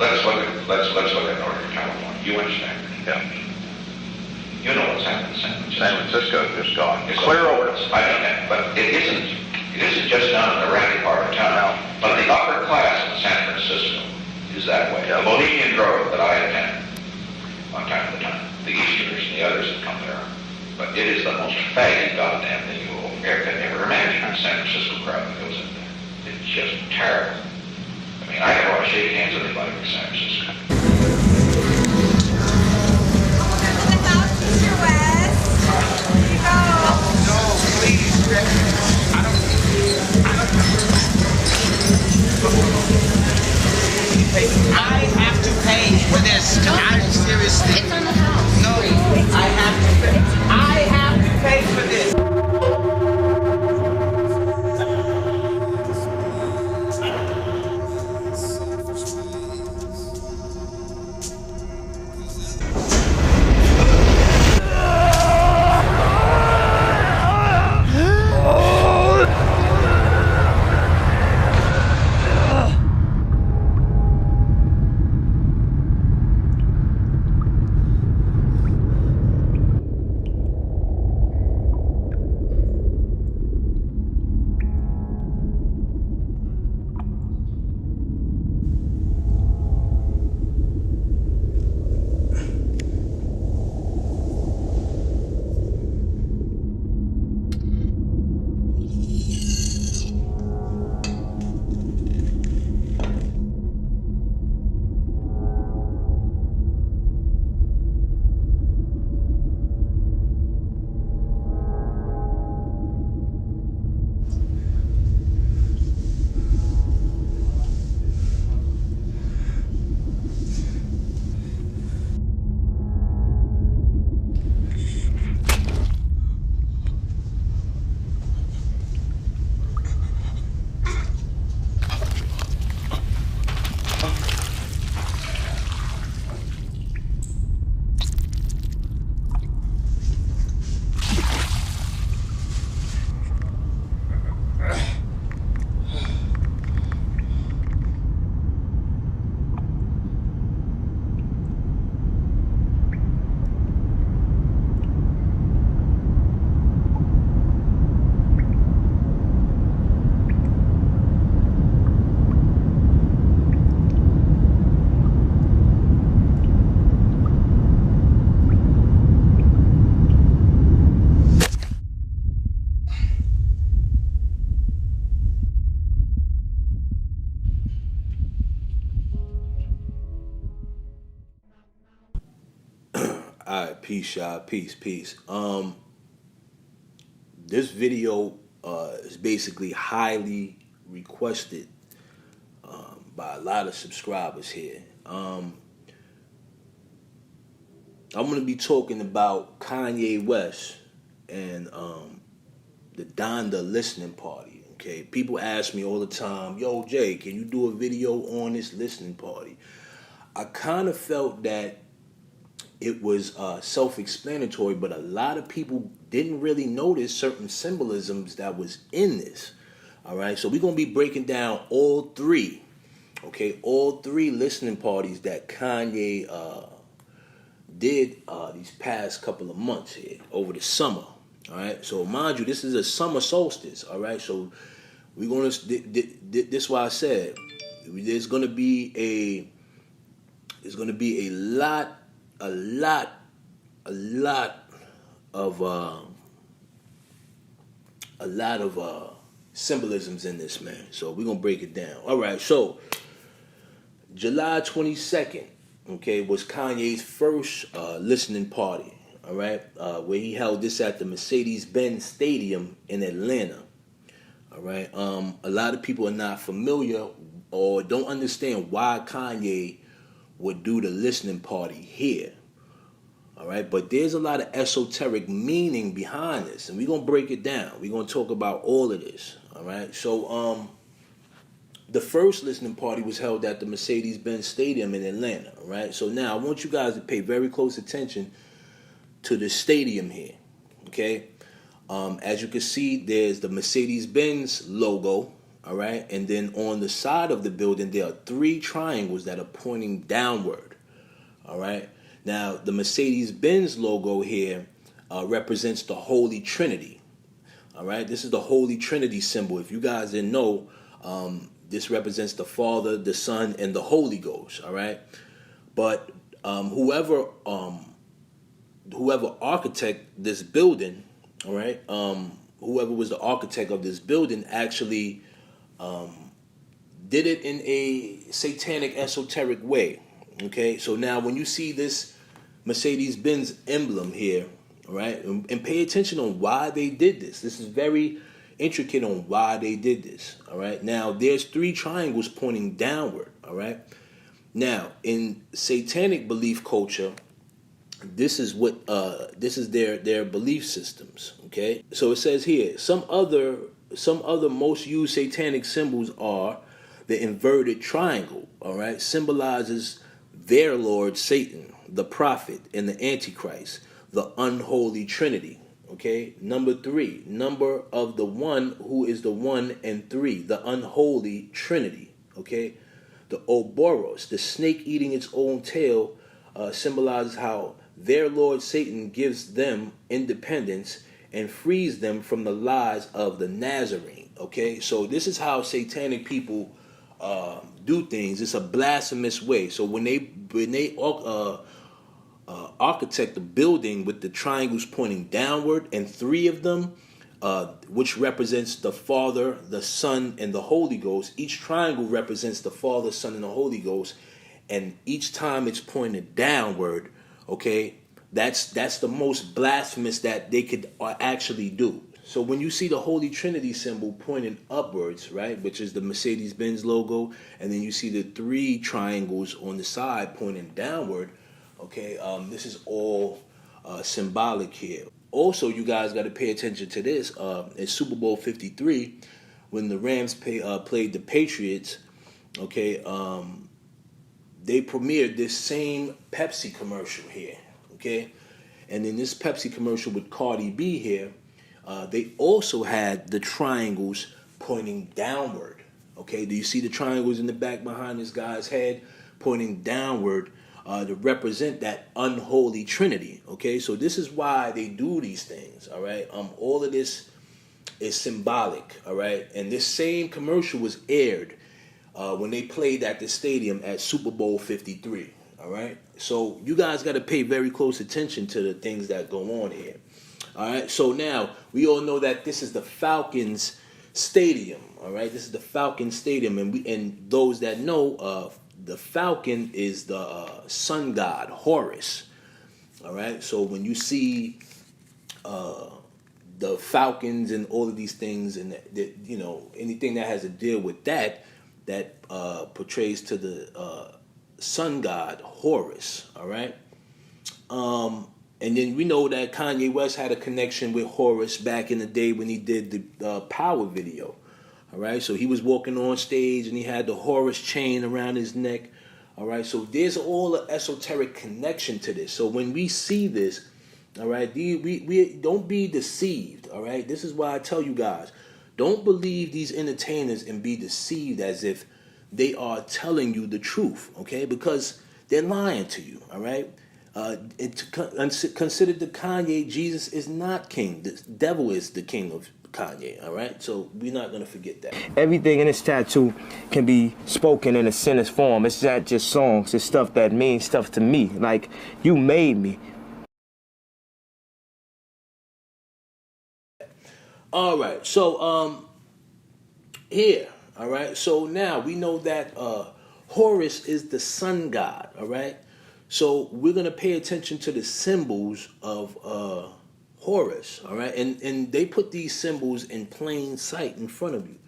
let's look at Northern California. You understand? Yeah. You know what's happened in San Francisco. San Francisco is just gone. It's Clear over. I know that, but it isn't just down in the ratty part of town. No. But the upper class in San Francisco is that way. Yeah. The Bohemian Grove that I attend on time to time, the Easterners and the others that come there. But it is the most faggy goddamn thing you will ever imagine. The San Francisco crowd that goes in there. It's just terrible. I mean, I never want to shake hands with anybody in San Francisco. I have to pay for this. I'm seriously. It's on the house. No, I have to pay for this. Alright, peace, y'all. Peace. This video is basically highly requested by a lot of subscribers here. I'm going to be talking about Kanye West and the Donda listening party. Okay, people ask me all the time, "Yo, Jay, can you do a video on this listening party?" I kind of felt that it was self-explanatory, but a lot of people didn't really notice certain symbolisms that was in this. All right, so we're going to be breaking down all three listening parties that Kanye did these past couple of months here over the summer. All right, so mind you, this is a summer solstice. All right, so we're going to, this is why I said there's going to be a lot of symbolisms in this, man. So we're gonna break it down. All right. So July 22nd, okay, was Kanye's first listening party. All right, where he held this at the Mercedes-Benz Stadium in Atlanta. All right. A lot of people are not familiar or don't understand why Kanye would do the listening party here. All right, but there's a lot of esoteric meaning behind this, and we're going to break it down. We're going to talk about all of this. All right, so the first listening party was held at the Mercedes-Benz Stadium in Atlanta. All right, so now I want you guys to pay very close attention to the stadium here. Okay, as you can see, there's the Mercedes-Benz logo. all right? And then on the side of the building, there are 3 triangles that are pointing downward, all right? Now, the Mercedes-Benz logo here represents the Holy Trinity, all right? This is the Holy Trinity symbol. If you guys didn't know, this represents the Father, the Son, and the Holy Ghost, all right? But whoever architect this building, all right, whoever was the architect of this building actually did it in a satanic, esoteric way, okay? So now when you see this Mercedes-Benz emblem here, all right, and pay attention on why they did this. This is very intricate on why they did this, all right? Now, there's 3 triangles pointing downward, all right? Now, in satanic belief culture, this is what this is their belief systems, okay? So it says here, some other most used satanic symbols are the inverted triangle, all right? Symbolizes their lord Satan, the prophet, and the Antichrist, the unholy trinity, okay? Number 3, number of the one who is the 1 and 3, the unholy trinity, okay? The Ouroboros, the snake eating its own tail, symbolizes how their lord Satan gives them independence and frees them from the lies of the Nazarene, okay? So this is how satanic people do things. It's a blasphemous way. So when they architect the building with the triangles pointing downward and 3 of them, which represents the Father, the Son, and the Holy Ghost. Each triangle represents the Father, Son, and the Holy Ghost, and each time it's pointed downward, okay, that's the most blasphemous that they could actually do. So when you see the Holy Trinity symbol pointing upwards, right, which is the Mercedes-Benz logo, and then you see the 3 triangles on the side pointing downward, okay, this is all symbolic here. Also, you guys got to pay attention to this. In Super Bowl 53, when the Rams played the Patriots, okay, they premiered this same Pepsi commercial here, okay? And in this Pepsi commercial with Cardi B here, they also had the triangles pointing downward, okay? Do you see the triangles in the back behind this guy's head pointing downward to represent that unholy trinity, okay? So this is why they do these things, all right? All of this is symbolic, all right? And this same commercial was aired when they played at the stadium at Super Bowl 53, all right? So you guys got to pay very close attention to the things that go on here, all right? So now we all know that this is the Falcons Stadium, all right? This is the Falcons Stadium, and those that know, the falcon is the sun god Horus, all right? So when you see the falcons and all of these things, and you know, anything that has to deal with that portrays to the sun god Horus, all right? And then we know that Kanye West had a connection with Horus back in the day when he did the Power video. All right, so he was walking on stage and he had the Horus chain around his neck. All right, so there's all an esoteric connection to this. So when we see this, all right, we don't be deceived. All right, this is why I tell you guys, don't believe these entertainers and be deceived as if they are telling you the truth. Okay, because they're lying to you. All right. Consider the Kanye, Jesus is not king. The devil is the king of Kanye, all right? So we're not going to forget that. Everything in this tattoo can be spoken in a sentence form. It's not just songs. It's stuff that means stuff to me. Like, you made me. All right, so here, all right? So now we know that Horus is the sun god, all right? So we're going to pay attention to the symbols of Horus, all right? And they put these symbols in plain sight in front of you,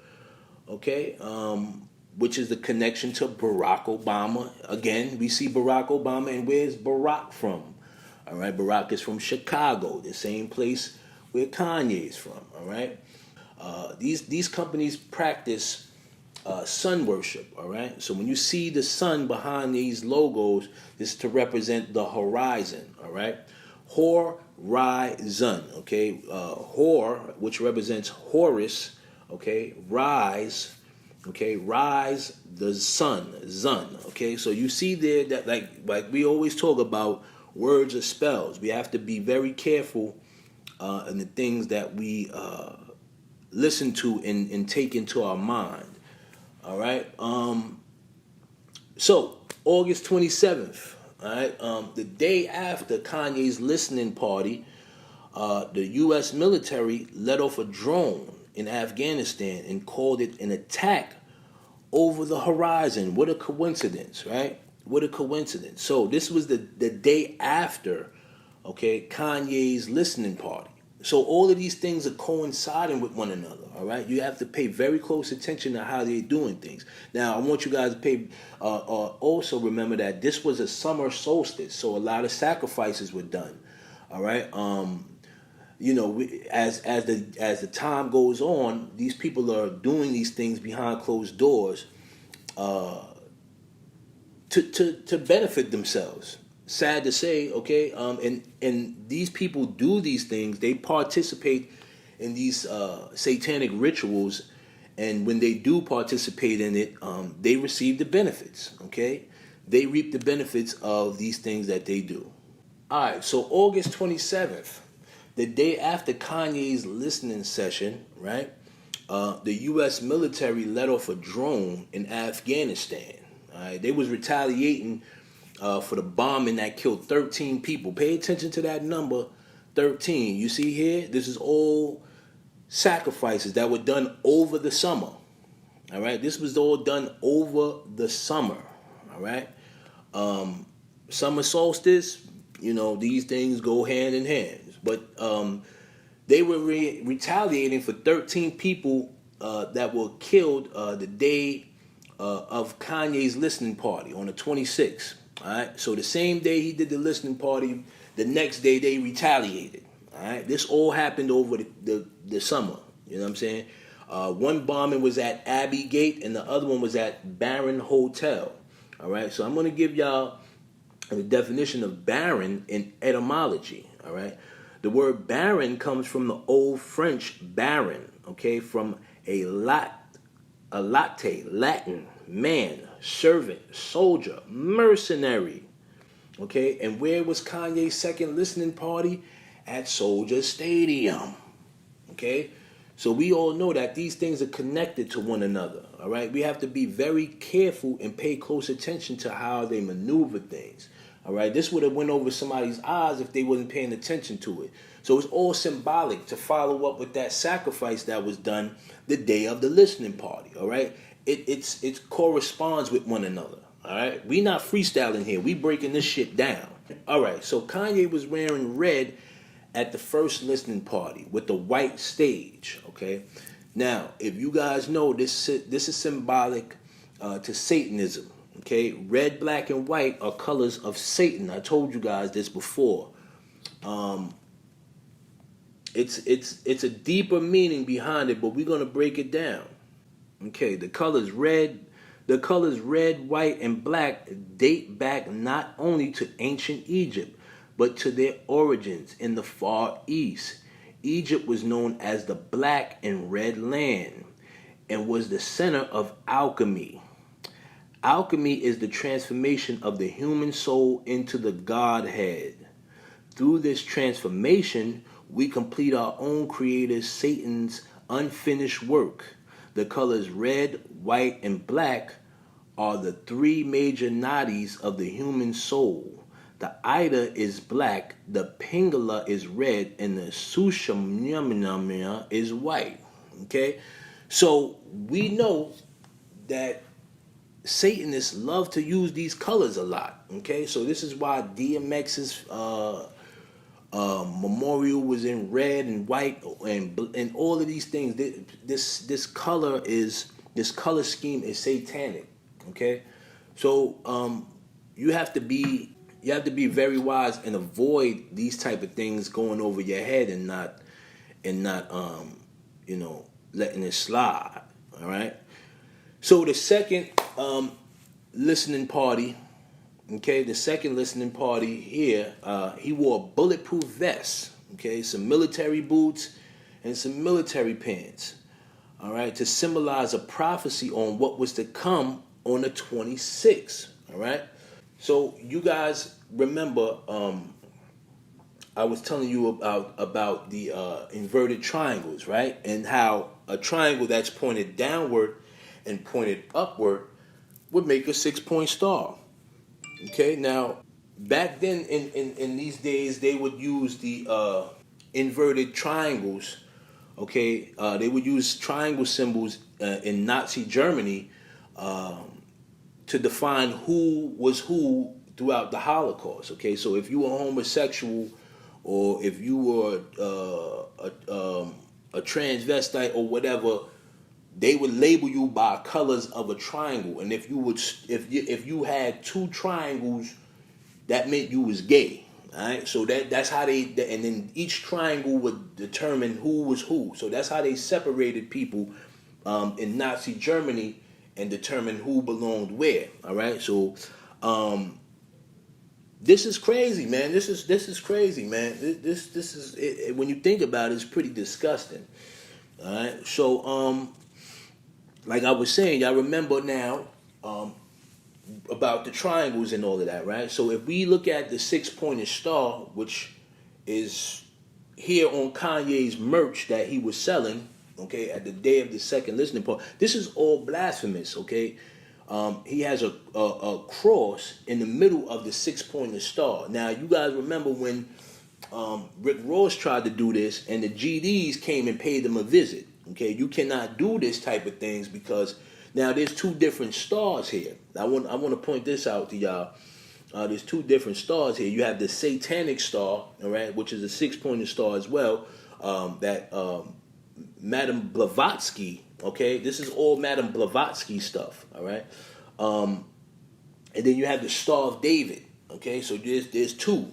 okay? Which is the connection to Barack Obama. Again, we see Barack Obama, and where's Barack from? All right, Barack is from Chicago, the same place where Kanye is from, all right? These companies practice sun worship, all right? So when you see the sun behind these logos, this is to represent the horizon, all right? Horizon, okay? Hor, which represents Horus, okay? Rise, Okay, rise the sun, zun. Okay, so you see there that like we always talk about words or spells. We have to be very careful in the things that we listen to and take into our mind. All right. So August 27th. All right. The day after Kanye's listening party, the U.S. military let off a drone in Afghanistan and called it an attack over the horizon. What a coincidence, right? What a coincidence. So this was the day after, okay, Kanye's listening party. So all of these things are coinciding with one another, all right? You have to pay very close attention to how they're doing things. Now, I want you guys to pay, also remember that this was a summer solstice, so a lot of sacrifices were done, all right? You know, as the time goes on, these people are doing these things behind closed doors to benefit themselves. Sad to say, okay, and these people do these things. They participate in these satanic rituals, and when they do participate in it, they receive the benefits. Okay, they reap the benefits of these things that they do. All right, so August 27th. The day after Kanye's listening session, right, the U.S. military let off a drone in Afghanistan. All right, they was retaliating for the bombing that killed 13 people. Pay attention to that number, 13. You see here, this is all sacrifices that were done over the summer. All right, this was all done over the summer. All right, summer solstice. You know, these things go hand in hand. But they were retaliating for 13 people that were killed the day of Kanye's listening party on the 26th. All right. So the same day he did the listening party, the next day they retaliated. All right. This all happened over the summer. You know what I'm saying? One bombing was at Abbey Gate and the other one was at Barron Hotel. All right. So I'm going to give y'all the definition of barren in etymology. All right. The word baron comes from the Old French baron, okay, from a latte, Latin, man, servant, soldier, mercenary, okay? And where was Kanye's second listening party? At Soldier Stadium, okay? So we all know that these things are connected to one another, all right? We have to be very careful and pay close attention to how they maneuver things. All right, this would have went over somebody's eyes if they wasn't paying attention to it. So it's all symbolic to follow up with that sacrifice that was done the day of the listening party. All right, it corresponds with one another. All right, we not freestyling here. We breaking this shit down. All right, so Kanye was wearing red at the first listening party with the white stage. Okay, now if you guys know this is symbolic to Satanism. Okay, red, black, and white are colors of Satan. I told you guys this before. It's a deeper meaning behind it, but we're gonna break it down. Okay, the colors red, white, and black date back not only to ancient Egypt, but to their origins in the Far East. Egypt was known as the Black and Red Land and was the center of alchemy. Alchemy is the transformation of the human soul into the Godhead. Through this transformation, we complete our own creator Satan's unfinished work. The colors red, white, and black are the three major nadis of the human soul. The Ida is black, the Pingala is red, and the Sushumna is white. Okay? So we know that Satanists love to use these colors a lot. Okay, so this is why DMX's memorial was in red and white and all of these things. This color scheme is satanic. Okay, so you have to be very wise and avoid these type of things going over your head and not letting it slide. All right. So the second listening party, okay, here, he wore a bulletproof vest, okay, some military boots, and some military pants. all right, to symbolize a prophecy on what was to come on the 26th, all right? So you guys remember, I was telling you about the inverted triangles, right? And how a triangle that's pointed downward and pointed upward would make a 6-point star. Okay, now back then in these days they would use the inverted triangles. Okay, they would use triangle symbols in Nazi Germany to define who was who throughout the Holocaust. Okay, so if you were homosexual, or if you were a transvestite or whatever, they would label you by colors of a triangle. And if you had 2 triangles, that meant you was gay. All right, so that's how and then each triangle would determine who was who. So that's how they separated people in Nazi Germany and determined who belonged where. All right, so this is crazy, man. This is crazy, man. This is it, when you think about it, it's pretty disgusting. All right, so like I was saying, y'all remember now about the triangles and all of that, right? So if we look at the 6-pointed star, which is here on Kanye's merch that he was selling, okay, at the day of the second listening party, this is all blasphemous, okay? He has a cross in the middle of the 6-pointed star. Now, you guys remember when Rick Ross tried to do this and the GDs came and paid him a visit, okay? You cannot do this type of things because now there's 2 different stars here. I want to point this out to y'all. There's 2 different stars here. You have the satanic star, all right, which is a 6-pointed star as well. That Madame Blavatsky, okay, this is all Madame Blavatsky stuff, all right. And then you have the Star of David, okay. So there's 2.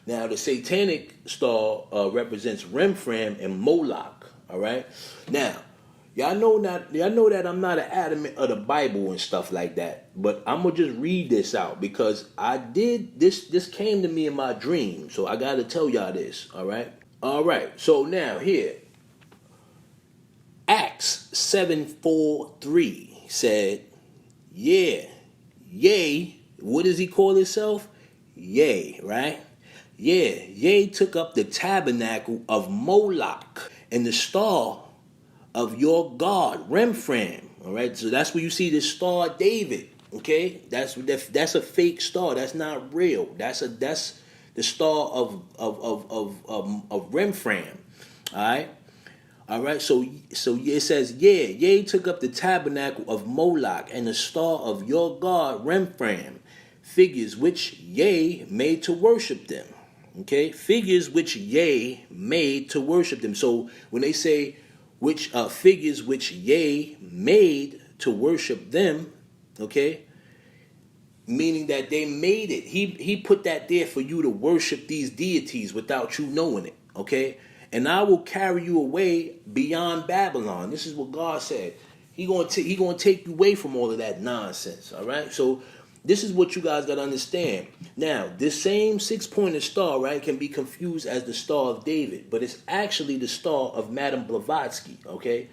Now the satanic star represents Remphan and Moloch, all right. Now. Y'all know that I'm not an adamant of the Bible and stuff like that, but I'm gonna just read this out because I did this. This came to me in my dream, so I gotta tell y'all this. All right. So now here, Acts 7:4-3 said, "Yeah, yea." What does he call himself? Yea, right? Yeah, yea took up the tabernacle of Moloch and the star of your God, Remphan. All right, so that's where you see this Star David. Okay, that's a fake star. That's not real. That's the star of Remphan. All right. So it says, yea took up the tabernacle of Moloch and the star of your God, Remphan, figures which yea made to worship them. Okay, figures which yea made to worship them. So when they say which figures which yea made to worship them, okay, meaning that they made it. He put that there for you to worship these deities without you knowing it, okay? And I will carry you away beyond Babylon. This is what God said. He gonna take you away from all of that nonsense, all right? So this is what you guys got to understand. Now, this same 6-pointed star, right, can be confused as the Star of David, but it's actually the star of Madame Blavatsky, okay?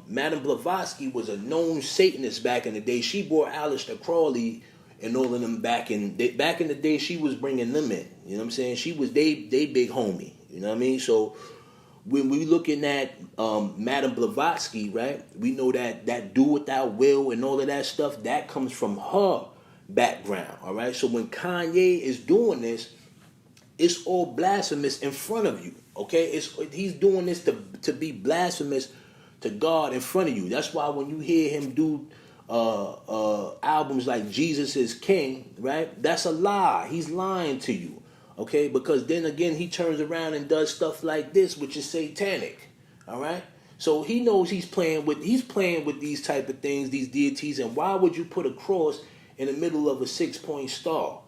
Madame Blavatsky was a known Satanist back in the day. She brought Aleister Crowley and all of them back in the day. She was bringing them in. You know what I'm saying? She was they big homie. You know what I mean? So when we looking at Madame Blavatsky, right, we know that do without will and all of that stuff, that comes from her background, all right? So when Kanye is doing this, it's all blasphemous in front of you, okay? He's doing this to be blasphemous to God in front of you. That's why when you hear him do albums like Jesus is King, right, that's a lie. He's lying to you, okay? Because then again, he turns around and does stuff like this, which is satanic, all right? So he knows he's playing with these type of things, these deities, and why would you put a cross in the middle of a 6-point star?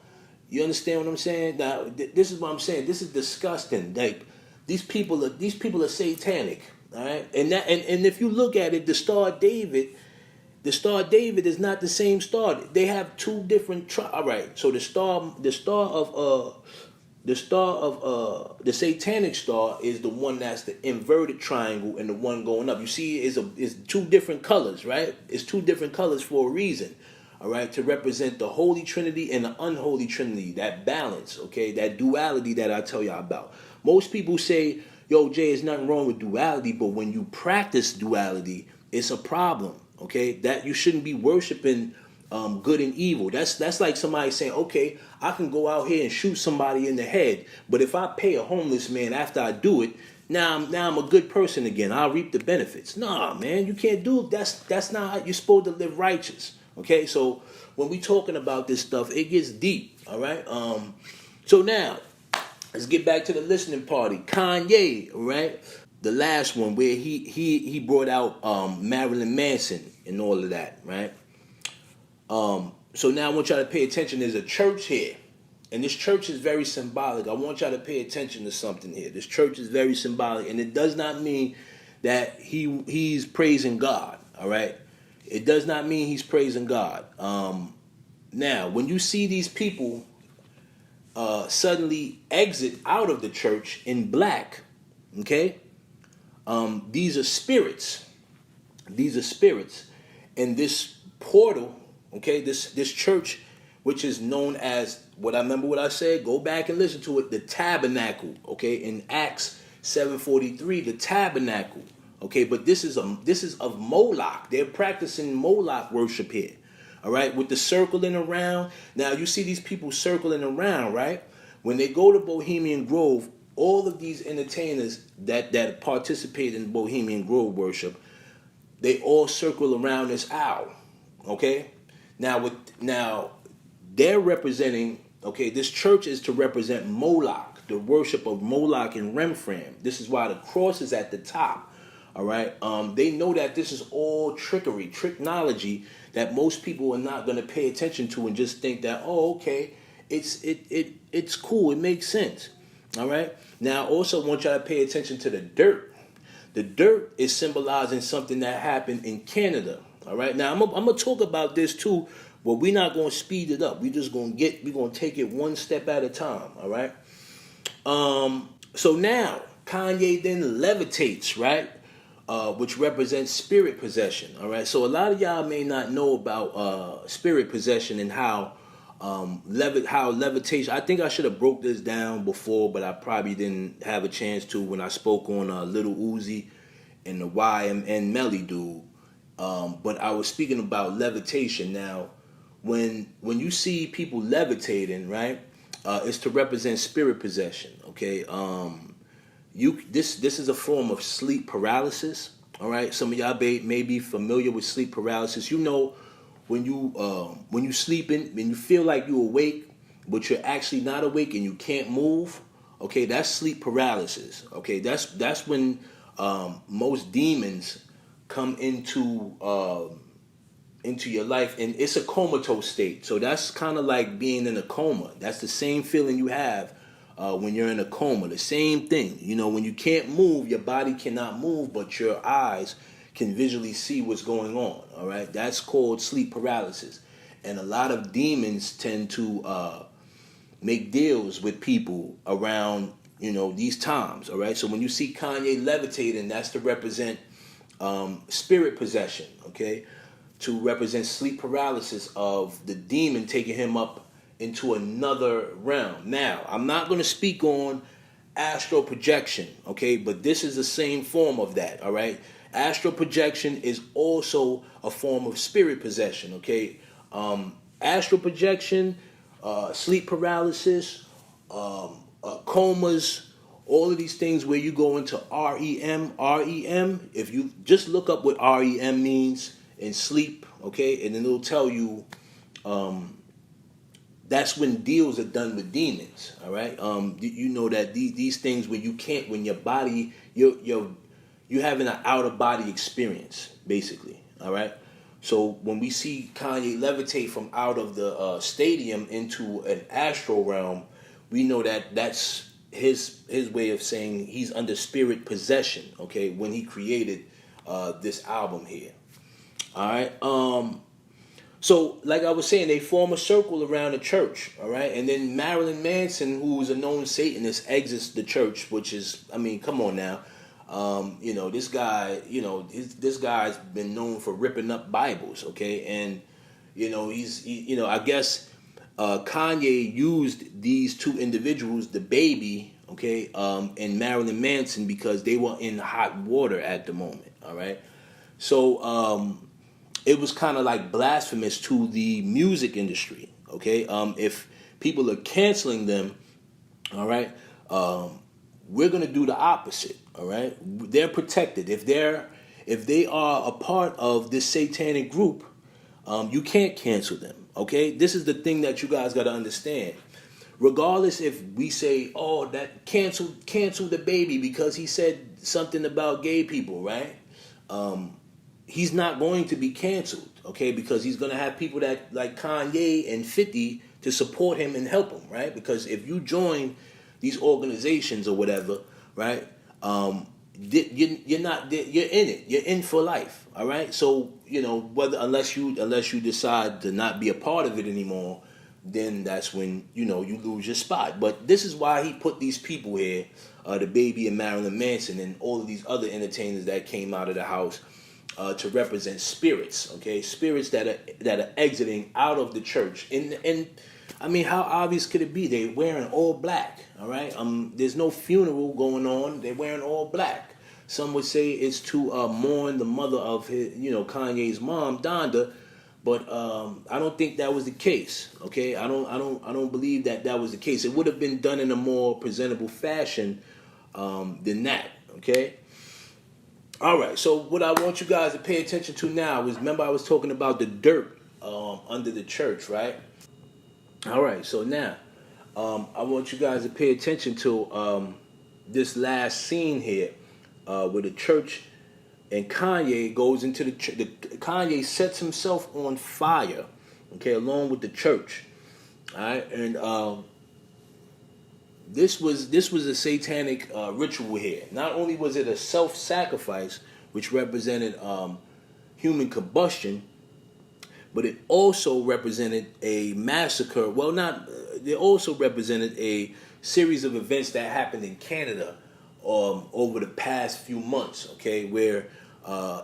You understand what I'm saying? Now, this is what I'm saying. This is disgusting. Like these people are satanic, all right? And if you look at it, the Star of David is not the same star. They have 2 different. All right. So the star the star of the satanic star is the one that's the inverted triangle and the one going up. You see, is two different colors, right? It's two different colors for a reason, all right, to represent the Holy Trinity and the unholy Trinity, that balance, okay, that duality that I tell y'all about. Most people say, yo, Jay, there's nothing wrong with duality, but when you practice duality, it's a problem, okay? That you shouldn't be worshiping good and evil. That's like somebody saying, okay, I can go out here and shoot somebody in the head, but if I pay a homeless man after I do it, now I'm a good person again. I'll reap the benefits. Nah, man, you can't do it. That's not how you're supposed to live righteous. Okay, so when we talking about this stuff, it gets deep. All right. So now let's get back to the listening party. Kanye, right? The last one where he brought out Marilyn Manson and all of that, right? So now I want y'all to pay attention. There's a church here, and this church is very symbolic. I want y'all to pay attention to something here. This church is very symbolic, and it does not mean that he's praising God. All right, it does not mean he's praising God. Now, when you see these people suddenly exit out of the church in black, okay, these are spirits. These are spirits, and this portal. Okay, this church, which is known as what I said. Go back and listen to it. The tabernacle. Okay, in Acts 7:43, the tabernacle. Okay, but this is of Moloch. They're practicing Moloch worship here. All right, with the circling around. Now you see these people circling around, right? When they go to Bohemian Grove, all of these entertainers that participate in Bohemian Grove worship, they all circle around this owl. Okay. Now they're representing, okay, this church is to represent Moloch, the worship of Moloch and Remphan. This is why the cross is at the top, all right? They know that this is all trickery, technology that most people are not going to pay attention to and just think that, oh, okay, it's cool, it makes sense, all right? Now, I also want y'all to pay attention to the dirt. The dirt is symbolizing something that happened in Canada. All right. Now I'm gonna talk about this too, but we're not gonna speed it up. We're gonna take it one step at a time. All right. So now Kanye then levitates, right? Which represents spirit possession. All right. So a lot of y'all may not know about spirit possession and how levitation. I think I should have broke this down before, but I probably didn't have a chance to when I spoke on Little Uzi and the YMN Melly dude. But I was speaking about levitation. Now, when you see people levitating, right, it's to represent spirit possession. Okay, this is a form of sleep paralysis. All right, some of y'all may be familiar with sleep paralysis. You know, when you sleeping, when you feel like you're awake, but you're actually not awake and you can't move. Okay, that's sleep paralysis. Okay, that's when most demons come into your life, and it's a comatose state. So that's kind of like being in a coma. That's the same feeling you have when you're in a coma. The same thing. You know, when you can't move, your body cannot move, but your eyes can visually see what's going on. All right, that's called sleep paralysis. And a lot of demons tend to make deals with people around, these times. All right, so when you see Kanye levitating, that's to represent spirit possession, okay, to represent sleep paralysis of the demon taking him up into another realm. Now, I'm not going to speak on astral projection, okay, but this is the same form of that, all right? Astral projection is also a form of spirit possession, okay? Astral projection, sleep paralysis, comas, all of these things where you go into REM, if you just look up what REM means in sleep, okay, and then it'll tell you that's when deals are done with demons, all right? You know that these things where you can't, when your body, you're having an out-of-body experience, basically, all right? So when we see Kanye levitate from out of the stadium into an astral realm, we know that that's his way of saying he's under spirit possession, okay, when he created this album here. All right. So, like I was saying, they form a circle around the church, all right? And then Marilyn Manson, who's a known Satanist, exits the church, which is, I mean, come on now. This guy, this guy's been known for ripping up Bibles, okay? And, I guess Kanye used these two individuals, the baby, okay, and Marilyn Manson, because they were in hot water at the moment, all right? So, it was kind of like blasphemous to the music industry. Okay, if people are canceling them, all right, we're gonna do the opposite. All right, they're protected. If they are a part of this satanic group, you can't cancel them. Okay, this is the thing that you guys got to understand. Regardless if we say, oh, that cancel the baby because he said something about gay people, right? He's not going to be canceled, okay? Because he's going to have people that like Kanye and 50 to support him and help him, right? Because if you join these organizations or whatever, right? You're not, you're in it. You're in for life, all right? So unless you decide to not be a part of it anymore, then that's when you lose your spot. But this is why he put these people here, the baby and Marilyn Manson and all of these other entertainers that came out of the house. To represent spirits, okay, spirits that are exiting out of the church, and I mean, how obvious could it be? They're wearing all black, all right. There's no funeral going on. They're wearing all black. Some would say it's to mourn the mother of his, Kanye's mom, Donda, but I don't think that was the case. Okay, I don't believe that was the case. It would have been done in a more presentable fashion than that. Okay. All right, so what I want you guys to pay attention to now is, remember I was talking about the dirt under the church, right? All right, so now I want you guys to pay attention to this last scene here where the church and Kanye goes into Kanye sets himself on fire, okay, along with the church, all right, and This was a satanic ritual here. Not only was it a self-sacrifice, which represented human combustion, but it also represented a massacre. Well, it also represented a series of events that happened in Canada over the past few months, okay, where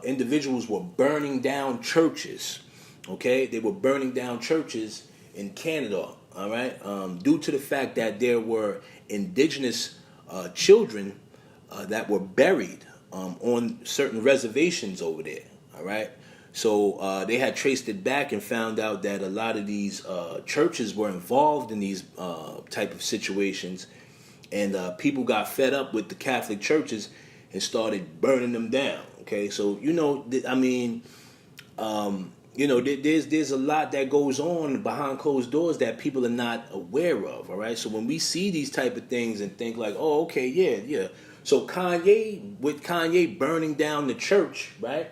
individuals were burning down churches, okay? They were burning down churches in Canada, all right, due to the fact that there were indigenous children that were buried on certain reservations over there, all right? So they had traced it back and found out that a lot of these churches were involved in these type of situations, and people got fed up with the Catholic churches and started burning them down, okay? So, there's a lot that goes on behind closed doors that people are not aware of, all right? So when we see these type of things and think like, oh, okay, yeah. So Kanye burning down the church, right?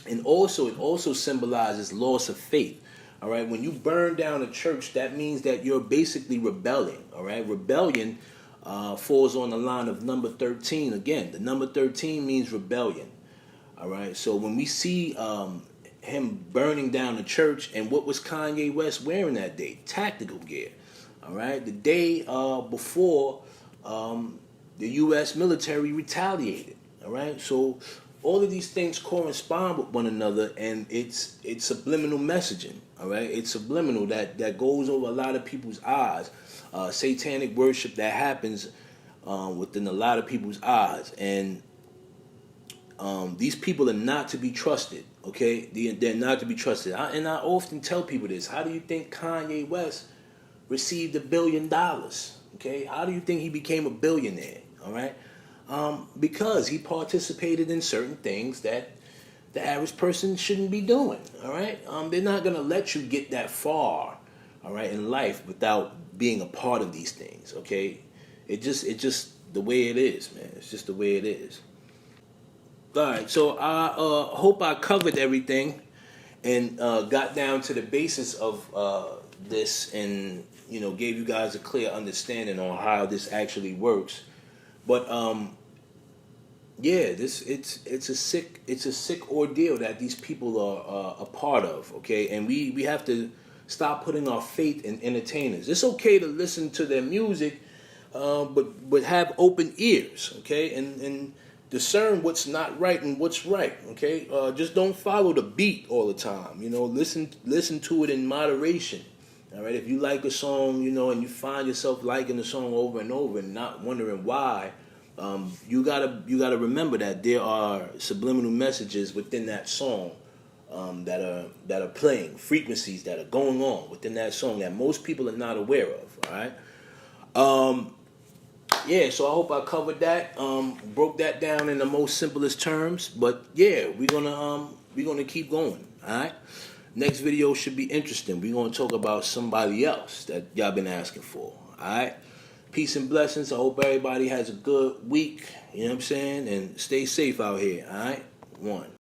And also, it also symbolizes loss of faith, all right? When you burn down a church, that means that you're basically rebelling, all right? Rebellion falls on the line of number 13. Again, the number 13 means rebellion, all right? So when we see him burning down the church, and what was Kanye West wearing that day? Tactical gear, all right? The day before the U.S. military retaliated, all right? So all of these things correspond with one another, and it's subliminal messaging, all right? It's subliminal that goes over a lot of people's eyes. Satanic worship that happens within a lot of people's eyes, and these people are not to be trusted, okay? They're not to be trusted. And I often tell people this. How do you think Kanye West received $1 billion, okay? How do you think he became a billionaire, all right? Because he participated in certain things that the average person shouldn't be doing, all right? They're not going to let you get that far, all right, in life without being a part of these things, okay? It just the way it is, man. It's just the way it is. All right, so I hope I covered everything and got down to the basis of this, and gave you guys a clear understanding on how this actually works. But yeah, it's a sick ordeal that these people are a part of. Okay, and we have to stop putting our faith in entertainers. It's okay to listen to their music, but have open ears. Okay, and discern what's not right and what's right. Okay, just don't follow the beat all the time. You know, listen to it in moderation. All right, if you like a song, you know, and you find yourself liking the song over and over and not wondering why. You gotta remember that there are subliminal messages within that song that are playing, frequencies that are going on within that song that most people are not aware of. All right. Yeah. So I hope I covered that. Broke that down in the most simplest terms. But yeah, we're gonna keep going. All right. Next video should be interesting. We're gonna talk about somebody else that y'all been asking for. All right. Peace and blessings. I hope everybody has a good week. You know what I'm saying? And stay safe out here. All right? One.